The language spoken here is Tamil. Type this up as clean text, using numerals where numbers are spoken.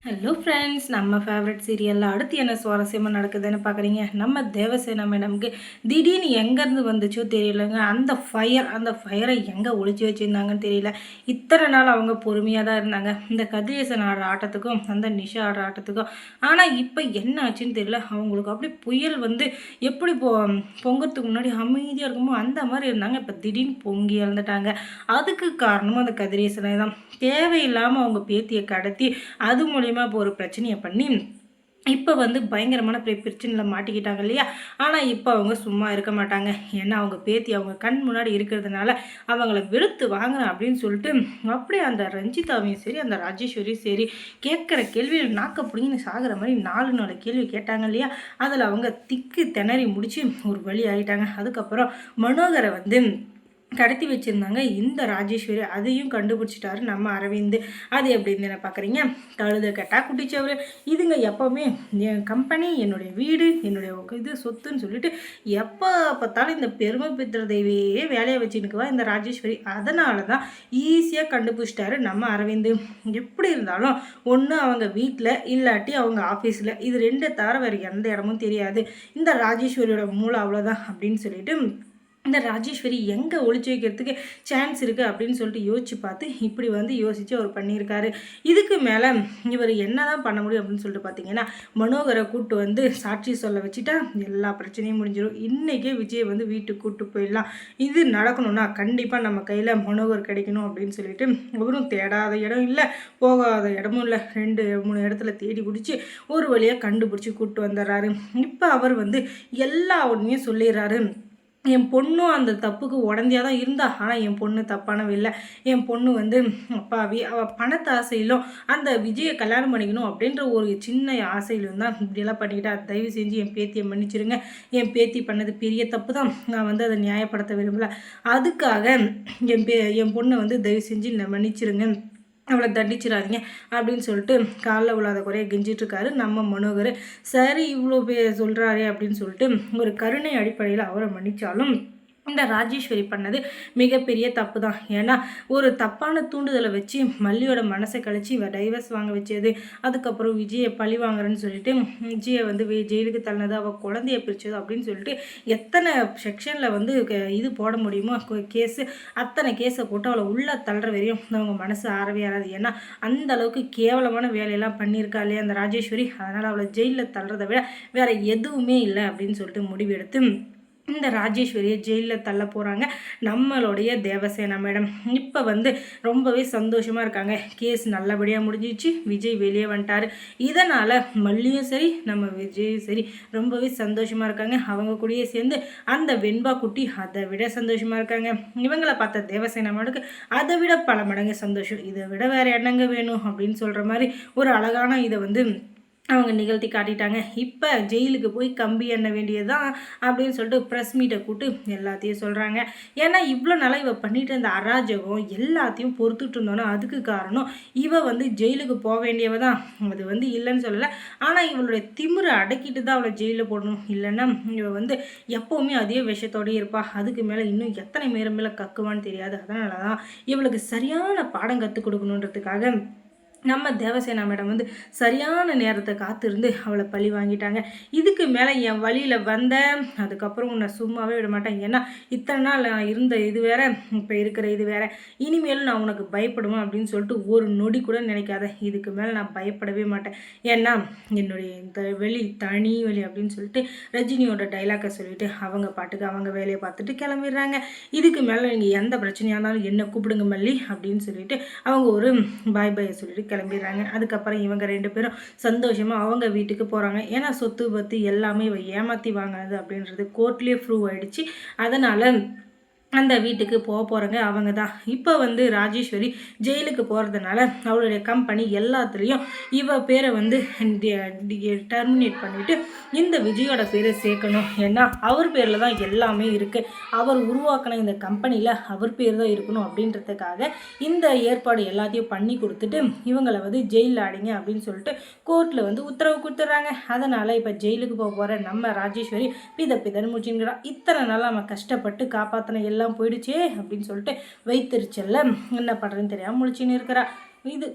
ஹலோ ஃப்ரெண்ட்ஸ், நம்ம ஃபேவரட் சீரியலில் அடுத்து என்ன சுவாரஸ்யமாக நடக்குதுன்னு பார்க்குறீங்க. நம்ம தேவசேனா மேடம்க்கு திடீர்னு எங்கேருந்து வந்துச்சோ தெரியலங்க. அந்த ஃபயரை எங்கே ஒளிச்சு வச்சுருந்தாங்கன்னு தெரியல. இத்தனை நாள் அவங்க பொறுமையாக தான் இருந்தாங்க, இந்த கதிரேசன் ஆடுற ஆட்டத்துக்கும் அந்த நிஷா ஆடுற ஆட்டத்துக்கும். ஆனால் இப்போ என்ன ஆச்சுன்னு தெரியல. அவங்களுக்கு அப்படி புயல் வந்து எப்படி பொங்கறதுக்கு முன்னாடி அமைதியாக இருக்குமோ அந்த மாதிரி இருந்தாங்க. இப்போ திடீர்னு பொங்கி இறந்துட்டாங்க. அதுக்கு காரணமும் அந்த கதிரேசனை தான். தேவையில்லாமல் அவங்க பேத்தியை கடத்தி அது மூலியமாக இப்போ ஒரு பிரச்சனையை பண்ணி இப்போ வந்து பயங்கரமான பிரச்சனையில் மாட்டிக்கிட்டாங்க இல்லையா. ஆனால் இப்போ அவங்க சும்மா இருக்க மாட்டாங்க. ஏன்னா அவங்க பேத்தி அவங்க கண் முன்னாடி இருக்கிறதுனால அவங்கள வெளுத்து வாங்குறேன் அப்படின்னு சொல்லிட்டு அப்படியே அந்த ரஞ்சிதாவையும் சரி அந்த ராஜேஸ்வரியும் சரி கேட்குற கேள்வியில் நாக்க பிடிங்கன்னு சாகிற மாதிரி 4 கேள்வி கேட்டாங்க இல்லையா. அதில் அவங்க திக்கு திணறி முடிச்சு ஒரு வழி ஆகிட்டாங்க. அதுக்கப்புறம் மனோகரை வந்து கடத்தி வச்சுருந்தாங்க இந்த ராஜேஸ்வரி. அதையும் கண்டுபிடிச்சிட்டாரு நம்ம அரவிந்த். அது எப்படின்னு என்ன பார்க்குறீங்க. கழுத கட்டா குட்டிச்சவர் இதுங்க எப்போவுமே என் கம்பெனி, என்னுடைய வீடு, என்னுடைய இது சொத்துன்னு சொல்லிட்டு எப்போ பார்த்தாலும் இந்த பெருமை பித்திரதையே வேலையை வச்சுன்னுக்குவா இந்த ராஜேஸ்வரி. அதனால தான் ஈஸியாக கண்டுபிடிச்சிட்டாரு நம்ம அரவிந்த். எப்படி இருந்தாலும் ஒன்று அவங்க வீட்டில் இல்லாட்டி அவங்க ஆஃபீஸில், இது 2 தவிர வேறு எந்த இடமும் தெரியாது. இந்த ராஜேஸ்வரியோட மூளை அவ்வளோதான் அப்படின்னு சொல்லிட்டு இந்த ராஜேஸ்வரி எங்கே ஒளிச்சு வைக்கிறதுக்கு சான்ஸ் இருக்குது அப்படின்னு சொல்லிட்டு யோசிச்சு பார்த்து இப்படி வந்து யோசித்து அவர் பண்ணியிருக்காரு. இதுக்கு மேலே இவர் என்ன தான் பண்ண முடியும் அப்படின்னு சொல்லிட்டு பார்த்தீங்கன்னா, மனோகரை கூப்பிட்டு வந்து சாட்சி சொல்ல வச்சுட்டா எல்லா பிரச்சனையும் முடிஞ்சிடும். இன்றைக்கே விஜய் வந்து வீட்டுக்கு கூப்பிட்டு போயிடலாம். இது நடக்கணும்னா கண்டிப்பாக நம்ம கையில் மனோகர் கிடைக்கணும் அப்படின்னு சொல்லிட்டு அவரும் தேடாத இடம் இல்லை, போகாத இடமும் இல்லை, 2-3 இடத்துல தேடி பிடிச்சி ஒரு வழியாக கண்டுபிடிச்சி கூப்பிட்டு வந்துடுறாரு. இப்போ அவர் வந்து எல்லா உண்மையும் சொல்லிடுறாரு. என் பொண்ணும் அந்த தப்புக்கு உடந்தையாக தான் இருந்தா. ஆனால் என் பொண்ணு தப்பானவ இல்லை. என் பொண்ணு வந்து அப்பாவி. அவள் பணத்து ஆசையிலும் அந்த விஜயை கல்யாணம் பண்ணிக்கணும் அப்படின்ற ஒரு சின்ன ஆசையிலும் தான் இப்படியெல்லாம் பண்ணிக்கிட்டா. தயவு செஞ்சு என் பேத்தியை மன்னிச்சிருங்க. என் பேத்தி பண்ணது பெரிய தப்பு தான். நான் வந்து அதை நியாயப்படுத்த விரும்பலை. அதுக்காக என் பொண்ணை வந்து தயவு செஞ்சு மன்னிச்சிருங்க, அவளை தண்டிச்சிடாதீங்க அப்படின்னு சொல்லிட்டு காலில் உள்ளாத குறைய கெஞ்சிட்ருக்காரு நம்ம மனோகர். சரி இவ்வளோ சொல்கிறாரே அப்படின்னு சொல்லிட்டு ஒரு கருணை அடிப்படையில் அவரை மன்னித்தாலும் இந்த ராஜேஸ்வரி பண்ணது மிகப்பெரிய தப்பு தான். ஏன்னா ஒரு தப்பான தூண்டுதலை வச்சு மல்லியோட மனசை கழிச்சு இவ டைவர்ஸ் வாங்க வச்சது, அதுக்கப்புறம் விஜயை பழி வாங்குறேன்னு சொல்லிட்டு விஜயை வந்து ஜெயிலுக்கு தள்ளினது, அவள் குழந்தைய பிரிச்சது அப்படின்னு சொல்லிட்டு எத்தனை செக்ஷனில் வந்து இது போட முடியுமோ கேஸு, அத்தனை கேஸை போட்டு அவளை உள்ளே தள்ளுற வரையும் அவங்க மனசு ஆறவே ஆறாது. ஏன்னா அந்த அளவுக்கு கேவலமான வேலையெல்லாம் பண்ணியிருக்கா இல்லையா அந்த ராஜேஸ்வரி. அதனால் அவளை ஜெயிலில் தள்ளுறதை விட வேறு எதுவுமே இல்லை அப்படின்னு சொல்லிட்டு முடிவெடுத்து இந்த ராஜேஸ்வரியை ஜெயிலில் தள்ள போகிறாங்க நம்மளுடைய தேவசேனா மேடம். இப்போ வந்து ரொம்பவே சந்தோஷமாக இருக்காங்க. கேஸ் நல்லபடியாக முடிஞ்சிச்சு, விஜய் வெளியே வந்துட்டார். இதனால் மல்லியும் சரி நம்ம விஜயும் சரி ரொம்பவே சந்தோஷமாக இருக்காங்க. அவங்க கூடயே சேர்ந்து அந்த வெண்பா குட்டி அதை விட சந்தோஷமாக இருக்காங்க. இவங்களை பார்த்த தேவசேனா மேடக்கு அதை விட பல மடங்கு சந்தோஷம். இதை விட வேறு என்னங்க வேணும் அப்படின்னு சொல்கிற மாதிரி ஒரு அழகான இதை வந்து அவங்க நிகழ்த்தி காட்டிட்டாங்க. இப்போ ஜெயிலுக்கு போய் கம்பி எண்ண வேண்டியது தான் அப்படின்னு சொல்லிட்டு ப்ரெஸ் மீட்டை கூப்பிட்டு எல்லாத்தையும் சொல்கிறாங்க. ஏன்னா இவ்வளோ நாளாக இவள் பண்ணிட்டு இருந்த அராஜகம் எல்லாத்தையும் பொறுத்துட்டு இருந்தோன்னா அதுக்கு காரணம் இவ வந்து ஜெயிலுக்கு போக வேண்டியவ தான். அது வந்து இல்லைன்னு சொல்லலை. ஆனால் இவளுடைய திமிரை அடக்கிட்டு தான் அவளை ஜெயிலில் போடணும். இல்லைன்னா இவ வந்து எப்போவுமே அதே விஷயத்தோடய இருப்பாள். அதுக்கு மேலே இன்னும் எத்தனை மேலே கக்குவான்னு தெரியாது. அதனால தான் இவளுக்கு சரியான பாடம் கற்றுக் கொடுக்கணுன்றதுக்காக நம்ம தேவசேனா மேடம் வந்து சரியான நேரத்தை காத்திருந்து அவளை பழி வாங்கிட்டாங்க. இதுக்கு மேலே என் வழியில் வந்த அதுக்கப்புறம் உன்னை சும்மாவே விட மாட்டேன். ஏன்னா இத்தனை நாள் நான் இருந்த இது வேற, இப்போ இருக்கிற இது வேற, இனிமேலும் நான் உனக்கு பயப்படுவேன் அப்படின்னு சொல்லிட்டு ஒரு நொடி கூட நினைக்காத. இதுக்கு மேலே நான் பயப்படவே மாட்டேன். ஏன்னா என்னுடைய இந்த வெளி தனி வழி அப்படின்னு சொல்லிட்டு ரஜினியோட டைலாக்கை சொல்லிட்டு அவங்க பாட்டுக்கு அவங்க வேலையை பார்த்துட்டு கிளம்பிடுறாங்க. இதுக்கு மேலே நீங்கள் எந்த பிரச்சனையாக இருந்தாலும் என்ன கூப்பிடுங்க மல்லி அப்படின்னு சொல்லிட்டு அவங்க ஒரு பாய் பாயை சொல்லிட்டு கிளம்பிடுறாங்க. அதுக்கப்புறம் இவங்க 2 பேரும் சந்தோஷமாக அவங்க வீட்டுக்கு போகிறாங்க. ஏன்னா சொத்து பத்து எல்லாமே இவ ஏமாற்றி வாங்கினது அப்படின்றது கோர்ட்லேயே ப்ரூவ் ஆகிடுச்சு. அதனால் அந்த வீட்டுக்கு போகிறவங்க அவங்க தான். இப்போ வந்து ராஜேஸ்வரி ஜெயிலுக்கு போகிறதுனால அவளுடைய கம்பெனி எல்லாத்துலேயும் இவ பேரை வந்து டெர்மினேட் பண்ணிவிட்டு இந்த விஜயோட பேரை சேர்க்கணும். ஏன்னா அவர் பேரில் தான் எல்லாமே இருக்குது. அவர் உருவாக்கின இந்த கம்பெனியில் அவர் பேர் தான் இருக்கணும் அப்படின்றதுக்காக இந்த ஏற்பாடு எல்லாத்தையும் பண்ணி கொடுத்துட்டு இவங்களை வந்து ஜெயிலில் அடைங்க அப்படின்னு சொல்லிட்டு கோர்ட்டில் வந்து உத்தரவு கொடுத்துட்றாங்க. அதனால் இப்போ ஜெயிலுக்கு போகிற நம்ம ராஜேஸ்வரி பிதன்னு முடிச்சுங்கிறா. இத்தனை நாள் நம்ம கஷ்டப்பட்டு காப்பாற்றின எல்லாம் போயிடுச்சே அப்படின்னு சொல்லிட்டு வைத்தறிச்சல்ல என்ன பண்ணுறதுன்னு தெரியாமல் முழிச்சுன்னு இருக்கிறா. இது